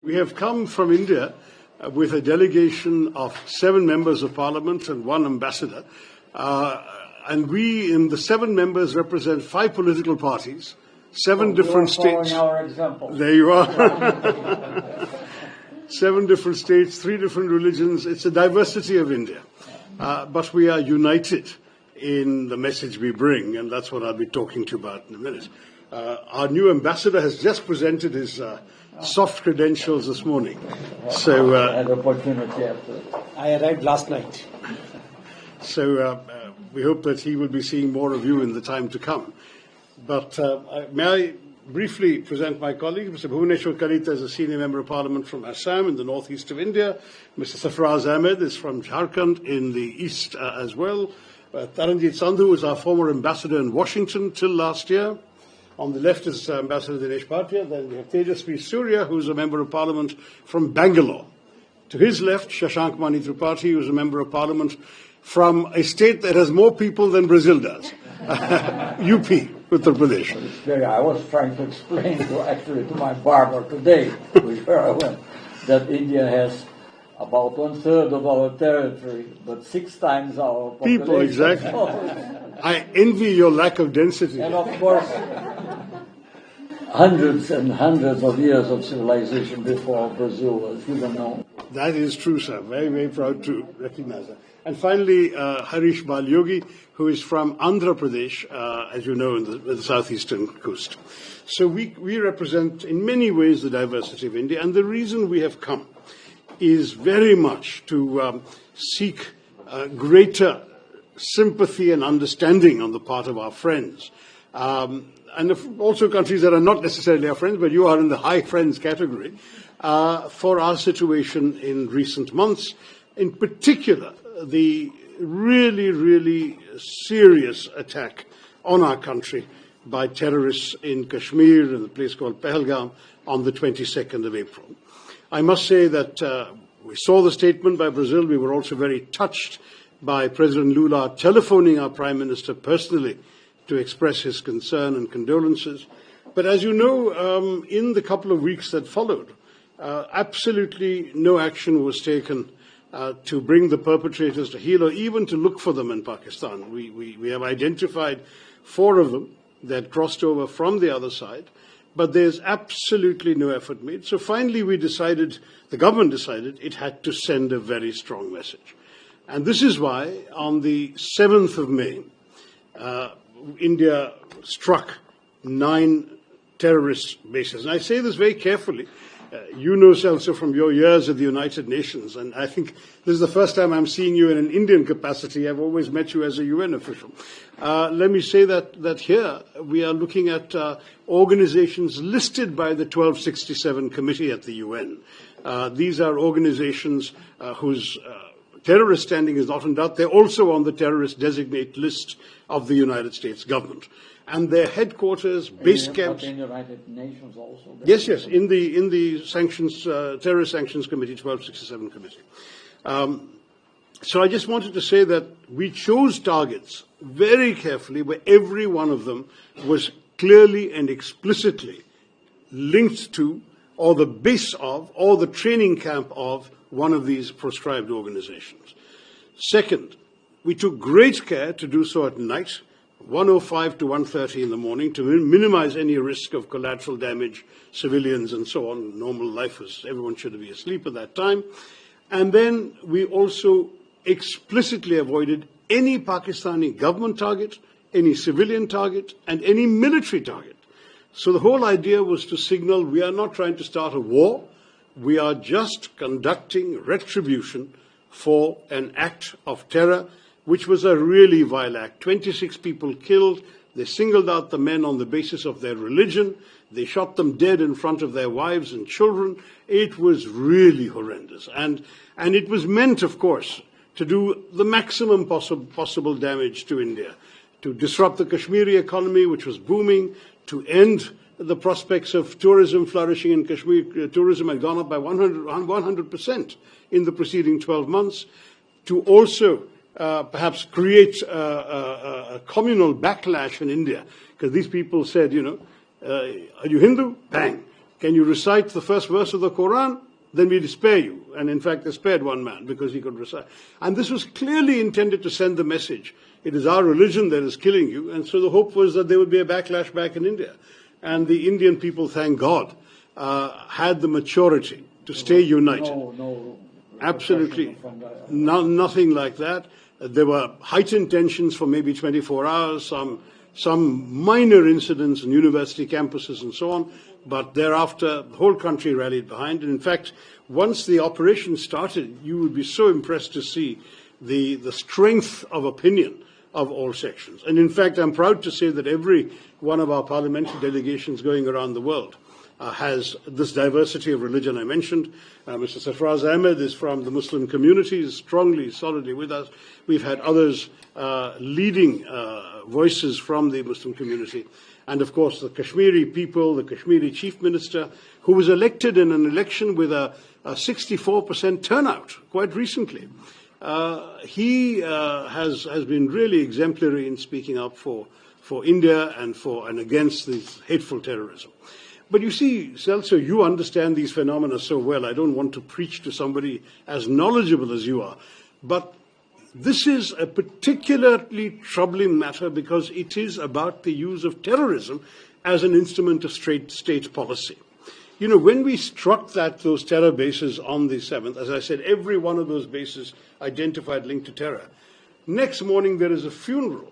We have come from India with a delegation of 7 members of parliament and 1 ambassador. And we, in the 7 members, represent 5 political parties, 7 different states. Our example. There you are. 7 different states, 3 different religions. It's a diversity of India. But we are united in the message we bring, and that's what I'll be talking to you about in a minute. Our new ambassador has just presented his soft credentials this morning. So I had opportunity after. I arrived last night. So we hope that he will be seeing more of you in the time to come. But may I briefly present my colleague, Mr. Bhuvaneshwar Kalita is a senior member of parliament from Assam in the northeast of India. Mr. Sarfaraz Ahmed is from Jharkhand in the east as well. Taranjit Sandhu is our former ambassador in Washington till last year. On the left is Ambassador Dinesh Bhatia. Then we have Tejasvi Surya, who is a member of parliament from Bangalore. To his left, Shashank Mani Tripathi, who is a member of parliament from a state that has more people than Brazil does, UP, Uttar Pradesh. I was trying to explain to my barber today, where I went, that India has about 1/3 of our territory, but 6 times our population. People, exactly. I envy your lack of density. And of course, hundreds and hundreds of years of civilization before Brazil was even known. That is true, sir. Very, very proud to recognize that. And finally, Harish Balyogi, who is from Andhra Pradesh, as you know, in the southeastern coast. So we represent, in many ways, the diversity of India. And the reason we have come is very much to seek greater sympathy and understanding on the part of our friends. And also countries that are not necessarily our friends, but you are in the high friends category, for our situation in recent months. In particular, the really, really serious attack on our country by terrorists in Kashmir, in a place called Pahalgam, on the 22nd of April. I must say that we saw the statement by Brazil. We were also very touched by President Lula telephoning our Prime Minister personally to express his concern and condolences. But as you know, in the couple of weeks that followed, absolutely no action was taken to bring the perpetrators to heel or even to look for them in Pakistan. We have identified 4 of them that crossed over from the other side, but there's absolutely no effort made. So finally the government decided it had to send a very strong message. And this is why on the 7th of May, India struck 9 terrorist bases. And I say this very carefully. You know, Celso, from your years at the United Nations, and I think this is the first time I'm seeing you in an Indian capacity. I've always met you as a UN official. Let me say that here we are looking at organizations listed by the 1267 Committee at the UN. These are organizations whose terrorist standing is not in doubt. They're also on the terrorist designate list of the United States government. And their headquarters, base camps. In the United Nations also. Yes, in the sanctions, terrorist sanctions committee, 1267 committee. So I just wanted to say that we chose targets very carefully, where every one of them was clearly and explicitly linked to, or the base of, or the training camp of one of these proscribed organizations. Second, we took great care to do so at night, 1:05 to 1:30 in the morning, to minimize any risk of collateral damage, civilians and so on. Normal life was, everyone should be asleep at that time. And then we also explicitly avoided any Pakistani government target, any civilian target, and any military target. So the whole idea was to signal we are not trying to start a war. We are just conducting retribution for an act of terror, which was a really vile act. 26 people killed. They singled out the men on the basis of their religion. They shot them dead in front of their wives and children. It was really horrendous. And it was meant, of course, to do the maximum possible damage to India, to disrupt the Kashmiri economy, which was booming, to end the prospects of tourism flourishing in Kashmir. Tourism had gone up by 100% in the preceding 12 months, to also perhaps create a communal backlash in India, because these people said, are you Hindu? Bang. Can you recite the first verse of the Quran? Then we'd spare you. And in fact, they spared one man because he could recite. And this was clearly intended to send the message. It is our religion that is killing you. And so the hope was that there would be a backlash back in India. And the Indian people, thank God, had the maturity to stay united. Absolutely. Nothing like that. There were heightened tensions for maybe 24 hours, some minor incidents in university campuses and so on. But thereafter, the whole country rallied behind. And in fact, once the operation started, you would be so impressed to see the strength of opinion of all sections. And in fact, I'm proud to say that every one of our parliamentary delegations going around the world has this diversity of religion I mentioned. Mr. Sarfraz Ahmed is from the Muslim community, is strongly, solidly with us. We've had others leading voices from the Muslim community. And of course, the Kashmiri people, the Kashmiri chief minister, who was elected in an election with a 64% turnout quite recently. He has been really exemplary in speaking up for India and against this hateful terrorism. But you see, Celso, you understand these phenomena so well. I don't want to preach to somebody as knowledgeable as you are. But this is a particularly troubling matter because it is about the use of terrorism as an instrument of state policy. You know, when we struck those terror bases on the 7th, as I said, every one of those bases identified linked to terror. Next morning, there is a funeral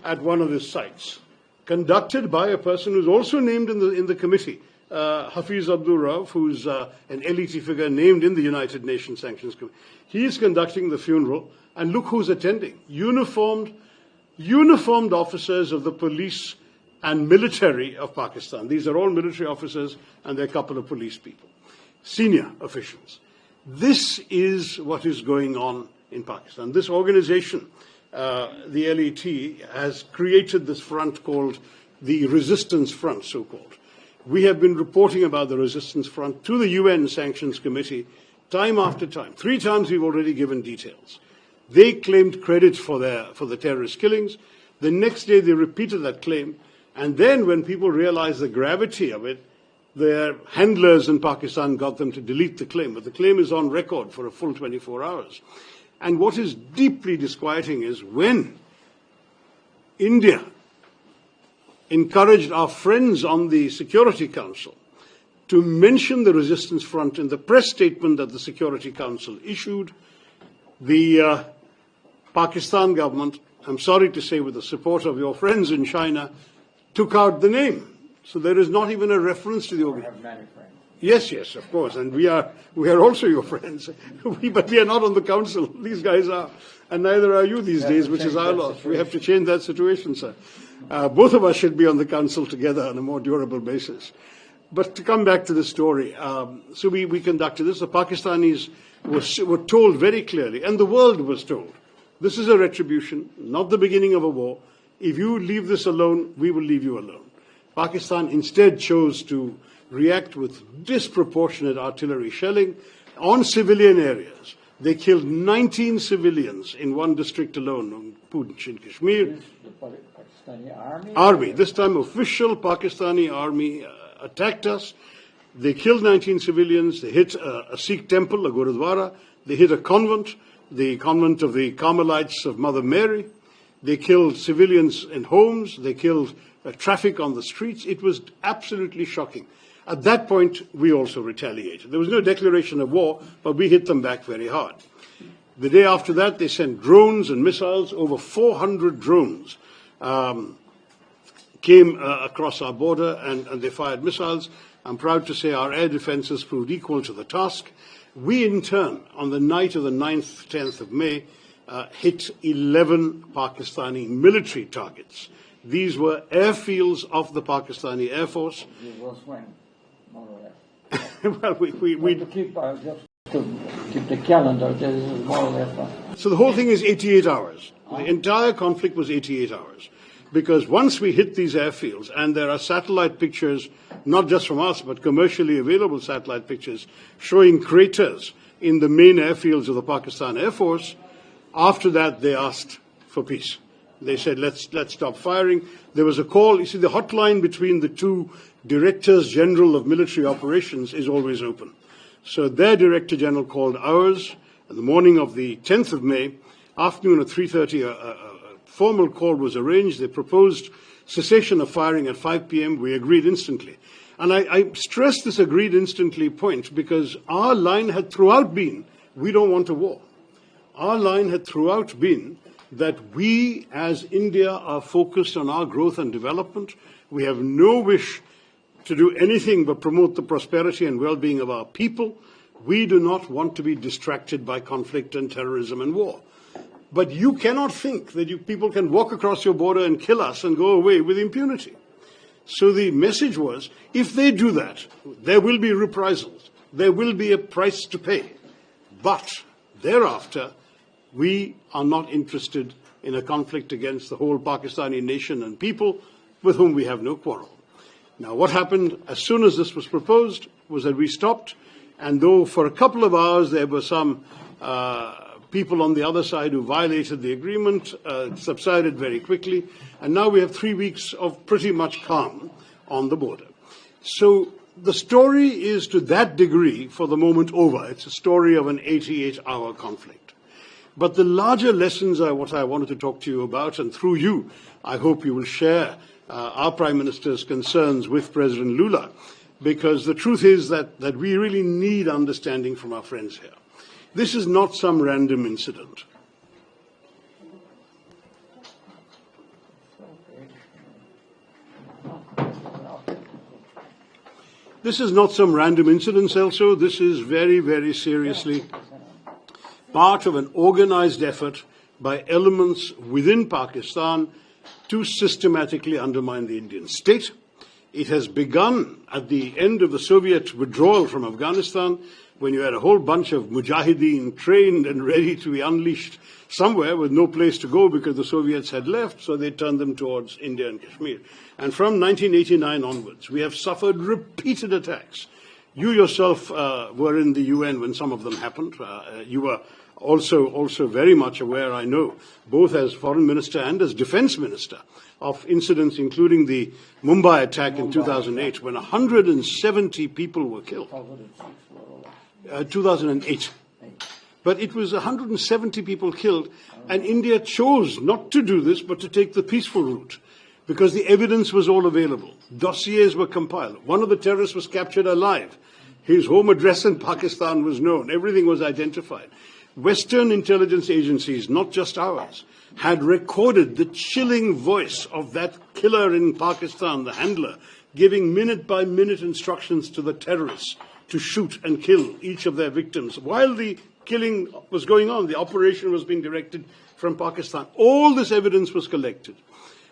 at one of the sites, conducted by a person who's also named in the committee, Hafiz Abdul Rauf, who's an elite figure named in the United Nations Sanctions Committee. He is conducting the funeral, and look who's attending. Uniformed officers of the police and military of Pakistan. These are all military officers, and there are a couple of police people, senior officials. This is what is going on in Pakistan. This organization, the LET, has created this front called the Resistance Front, so-called. We have been reporting about the Resistance Front to the UN Sanctions Committee time after time. 3 times we've already given details. They claimed credit for the terrorist killings. The next day they repeated that claim. And then when people realized the gravity of it, their handlers in Pakistan got them to delete the claim. But the claim is on record for a full 24 hours. And what is deeply disquieting is when India encouraged our friends on the Security Council to mention the Resistance Front in the press statement that the Security Council issued, the Pakistan government, I'm sorry to say with the support of your friends in China, took out the name. So there is not even a reference to the organization. I have many friends. Yes, of course, and we are also your friends. But we are not on the council. These guys are, and neither are you these days, which is our loss. We have to change that situation, sir. Both of us should be on the council together on a more durable basis. But to come back to the story, so we conducted this. The Pakistanis were told very clearly, and the world was told, this is a retribution, not the beginning of a war. If you leave this alone, we will leave you alone. Pakistan instead chose to react with disproportionate artillery shelling on civilian areas. They killed 19 civilians in one district alone, on Poonch in Kashmir. The Pakistani Army. This time official Pakistani army attacked us. They killed 19 civilians. They hit a Sikh temple, a Gurudwara. They hit a convent, the convent of the Carmelites of Mother Mary. They killed civilians in homes. They killed traffic on the streets. It was absolutely shocking. At that point, we also retaliated. There was no declaration of war, but we hit them back very hard. The day after that, they sent drones and missiles. Over 400 drones came across our border, and they fired missiles. I'm proud to say our air defenses proved equal to the task. We, in turn, on the night of the 9th, 10th of May, hit 11 Pakistani military targets. These were airfields of the Pakistani Air Force. It was when, more or less. Well, we to keep the calendar, this is more or less. So the whole thing is 88 hours. The entire conflict was 88 hours. Because once we hit these airfields, and there are satellite pictures, not just from us, but commercially available satellite pictures, showing craters in the main airfields of the Pakistan Air Force, after that they asked for peace. They said, let's stop firing. There was a call. You see, the hotline between the two Directors General of Military Operations is always open. So their Director General called ours in the morning of the 10th of May, afternoon at 3:30, a formal call was arranged. They proposed cessation of firing at 5 p.m. We agreed instantly. And I stress this agreed instantly point because our line had throughout been, we don't want a war. Our line had throughout been that we as India are focused on our growth and development. We have no wish to do anything but promote the prosperity and well-being of our people. We do not want to be distracted by conflict and terrorism and war. But you cannot think that you people can walk across your border and kill us and go away with impunity. So the message was, if they do that, there will be reprisals. There will be a price to pay. But thereafter, we are not interested in a conflict against the whole Pakistani nation and people with whom we have no quarrel. Now, what happened as soon as this was proposed was that we stopped, and though for a couple of hours there were some people on the other side who violated the agreement, it subsided very quickly, and now we have 3 weeks of pretty much calm on the border. So the story is to that degree, for the moment, over. It's a story of an 88-hour conflict. But the larger lessons are what I wanted to talk to you about, and through you, I hope you will share our Prime Minister's concerns with President Lula, because the truth is that we really need understanding from our friends here. This is not some random incident. This is not some random incident, Celso. This is very, very seriously part of an organized effort by elements within Pakistan to systematically undermine the Indian state. It has begun at the end of the Soviet withdrawal from Afghanistan, when you had a whole bunch of mujahideen trained and ready to be unleashed somewhere with no place to go because the Soviets had left, so they turned them towards India and Kashmir. And from 1989 onwards, we have suffered repeated attacks. You yourself were in the UN when some of them happened. You were also very much aware, I know, both as Foreign Minister and as Defense Minister, of incidents including the Mumbai attack in 2008, when 170 people were killed. 2008. But it was 170 people killed, and India chose not to do this, but to take the peaceful route, because the evidence was all available. Dossiers were compiled. One of the terrorists was captured alive. His home address in Pakistan was known. Everything was identified. Western intelligence agencies, not just ours, had recorded the chilling voice of that killer in Pakistan, the handler, giving minute-by-minute instructions to the terrorists to shoot and kill each of their victims. While the killing was going on, the operation was being directed from Pakistan. All this evidence was collected.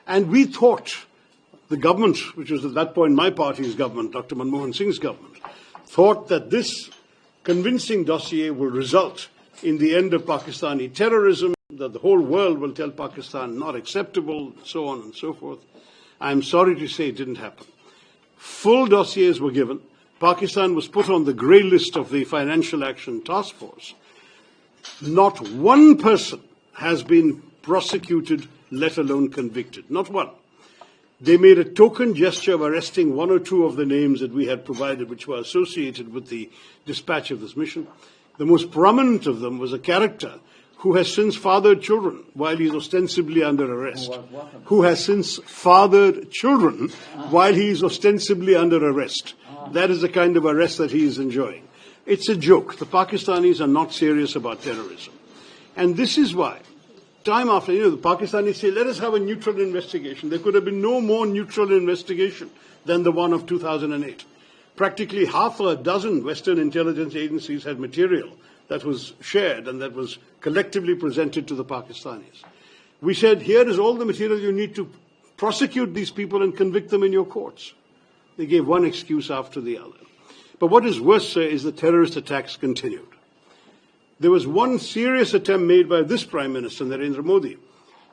And we thought, the government, which was at that point my party's government, Dr. Manmohan Singh's government, thought that this convincing dossier will result in the end of Pakistani terrorism, that the whole world will tell Pakistan not acceptable, so on and so forth. I'm sorry to say it didn't happen. Full dossiers were given. Pakistan was put on the grey list of the Financial Action Task Force. Not one person has been prosecuted, let alone convicted. Not one. They made a token gesture of arresting one or two of the names that we had provided, which were associated with the dispatch of this mission. The most prominent of them was a character who has since fathered children while he is ostensibly under arrest. Who has since fathered children while he is ostensibly under arrest. That is the kind of arrest that he is enjoying. It's a joke. The Pakistanis are not serious about terrorism. And this is why, time after, the Pakistanis say, let us have a neutral investigation. There could have been no more neutral investigation than the one of 2008. Practically half a dozen Western intelligence agencies had material that was shared and that was collectively presented to the Pakistanis. We said, here is all the material you need to prosecute these people and convict them in your courts. They gave one excuse after the other. But what is worse, sir, is the terrorist attacks continued. There was one serious attempt made by this Prime Minister, Narendra Modi,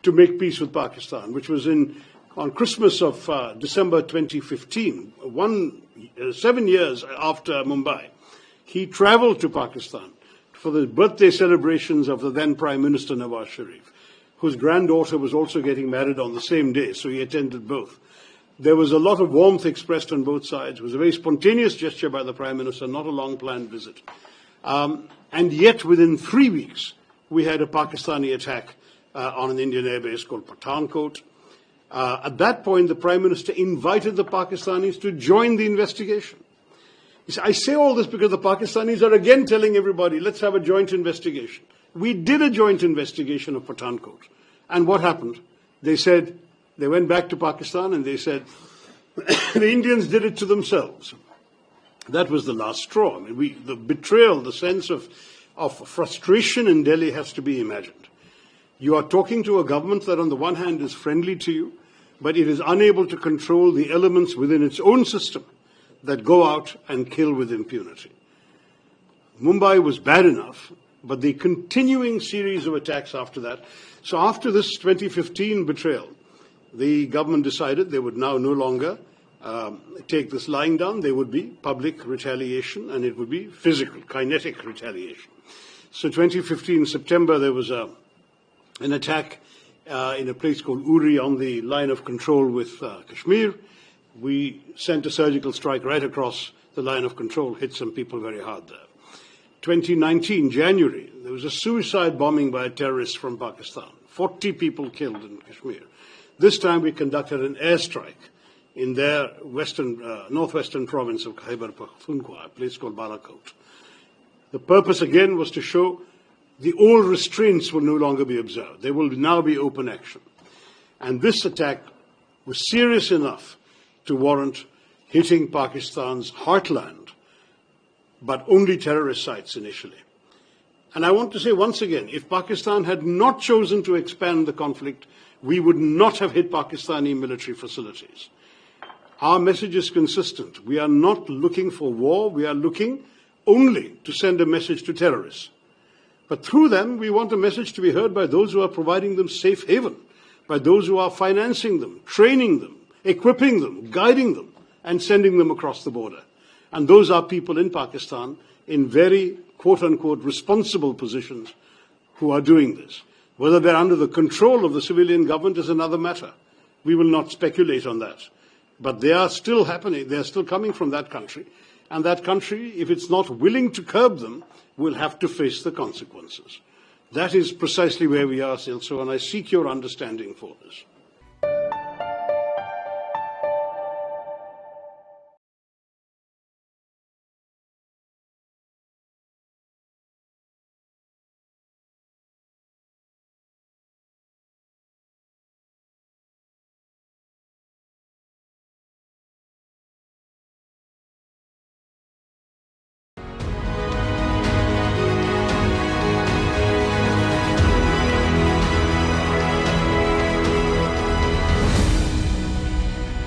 to make peace with Pakistan, which was on Christmas of December 2015, 7 years after Mumbai. He traveled to Pakistan for the birthday celebrations of the then Prime Minister Nawaz Sharif, whose granddaughter was also getting married on the same day, so he attended both. There was a lot of warmth expressed on both sides. It was a very spontaneous gesture by the Prime Minister, not a long-planned visit. And yet, within 3 weeks, we had a Pakistani attack on an Indian airbase called Pathankot. At that point, the Prime Minister invited the Pakistanis to join the investigation. I say all this because the Pakistanis are again telling everybody, let's have a joint investigation. We did a joint investigation of Pathankot. And what happened? They said, they went back to Pakistan and they said, the Indians did it to themselves. That was the last straw. I mean, the betrayal, the sense of frustration in Delhi has to be imagined. You are talking to a government that on the one hand is friendly to you, but it is unable to control the elements within its own system that go out and kill with impunity. Mumbai was bad enough, but the continuing series of attacks after that. So after this 2015 betrayal, the government decided they would now no longer take this lying down. There would be public retaliation, and it would be physical, kinetic retaliation. So 2015 September, there was an attack in a place called Uri on the line of control with Kashmir. We sent a surgical strike right across the line of control, hit some people very hard there. 2019, January, there was a suicide bombing by a terrorist from Pakistan. 40 people killed in Kashmir. This time we conducted an airstrike in their northwestern province of Khyber Pakhtunkhwa, a place called Balakot. The purpose again was to show the old restraints will no longer be observed. There will now be open action. And this attack was serious enough to warrant hitting Pakistan's heartland, but only terrorist sites initially. And I want to say once again, if Pakistan had not chosen to expand the conflict, we would not have hit Pakistani military facilities. Our message is consistent. We are not looking for war. We are looking only to send a message to terrorists. But through them, we want a message to be heard by those who are providing them safe haven, by those who are financing them, training them, equipping them, guiding them, and sending them across the border. And those are people in Pakistan in very, quote-unquote, responsible positions who are doing this. Whether they're under the control of the civilian government is another matter. We will not speculate on that. But they are still happening. They are still coming from that country. And that country, if it's not willing to curb them, will have to face the consequences. That is precisely where we are, Celso, and I seek your understanding for this.